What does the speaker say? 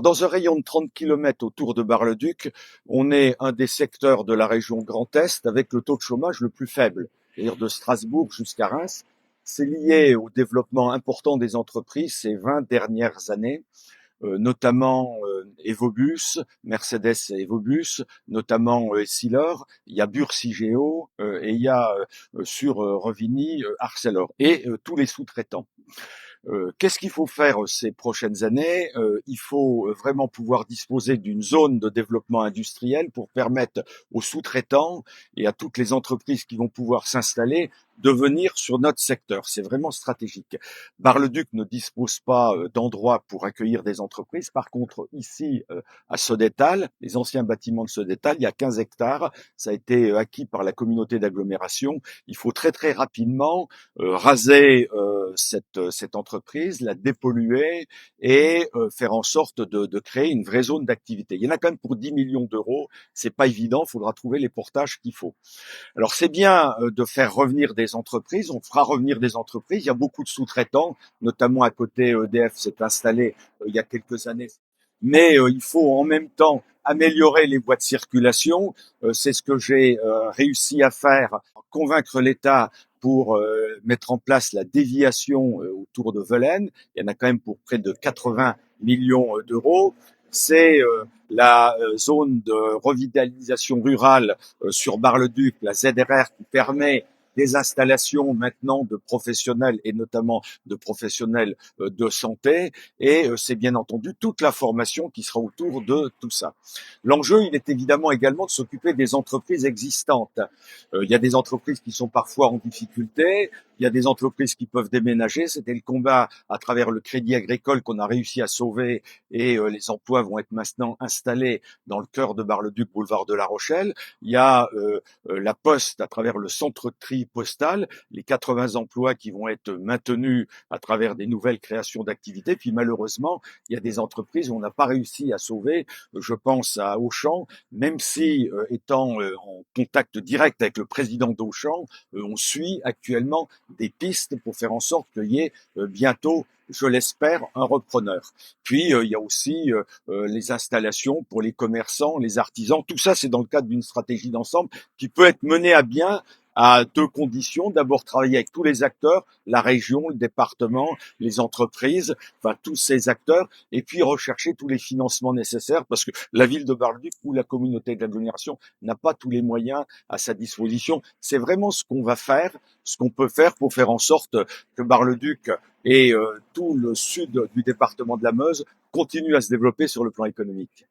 Dans un rayon de 30 km autour de Bar-le-Duc, on est un des secteurs de la région Grand Est avec le taux de chômage le plus faible, c'est-à-dire de Strasbourg jusqu'à Reims. C'est lié au développement important des entreprises ces 20 dernières années, notamment Evobus, Mercedes et Evobus, notamment Essilor, il y a Bursigeo et il y a sur Revigny Arcelor et tous les sous-traitants. Qu'est-ce qu'il faut faire ces prochaines années? Il faut vraiment pouvoir disposer d'une zone de développement industriel pour permettre aux sous-traitants et à toutes les entreprises qui vont pouvoir s'installer de venir sur notre secteur. C'est vraiment stratégique. Bar-le-Duc ne dispose pas d'endroits pour accueillir des entreprises. Par contre, ici, à Sodétal, les anciens bâtiments de Sodétal, il y a 15 hectares. Ça a été acquis par la communauté d'agglomération. Il faut très, très rapidement raser cette entreprise, la dépolluer et faire en sorte de créer une vraie zone d'activité. Il y en a quand même pour 10 millions d'euros. C'est pas évident. Il faudra trouver les portages qu'il faut. Alors c'est bien de faire revenir des entreprises, on fera revenir des entreprises, il y a beaucoup de sous-traitants, notamment à côté EDF s'est installé il y a quelques années. Mais il faut en même temps améliorer les voies de circulation, c'est ce que j'ai réussi à faire, convaincre l'État pour mettre en place la déviation autour de Velaines, il y en a quand même pour près de 80 millions d'euros. C'est la zone de revitalisation rurale sur Bar-le-Duc, la ZRR, qui permet des installations maintenant de professionnels et notamment de professionnels de santé, et c'est bien entendu toute la formation qui sera autour de tout ça. L'enjeu, il est évidemment également de s'occuper des entreprises existantes. Il y a des entreprises qui sont parfois en difficulté, il y a des entreprises qui peuvent déménager. C'était le combat à travers le Crédit Agricole qu'on a réussi à sauver, et les emplois vont être maintenant installés dans le cœur de Bar-le-Duc, boulevard de La Rochelle. Il y a la Poste à travers le centre de tri postal, les 80 emplois qui vont être maintenus à travers des nouvelles créations d'activités. Puis malheureusement, il y a des entreprises où on n'a pas réussi à sauver. Je pense à Auchan, même si étant en contact direct avec le président d'Auchan, on suit actuellement des pistes pour faire en sorte qu'il y ait bientôt, je l'espère, un repreneur. Puis il y a aussi les installations pour les commerçants, les artisans. Tout ça, c'est dans le cadre d'une stratégie d'ensemble qui peut être menée à bien à deux conditions. D'abord, travailler avec tous les acteurs, la région, le département, les entreprises, enfin tous ces acteurs, et puis rechercher tous les financements nécessaires, parce que la ville de Bar-le-Duc ou la communauté d'agglomération n'a pas tous les moyens à sa disposition. C'est vraiment ce qu'on va faire, ce qu'on peut faire pour faire en sorte que Bar-le-Duc et tout le sud du département de la Meuse continue à se développer sur le plan économique.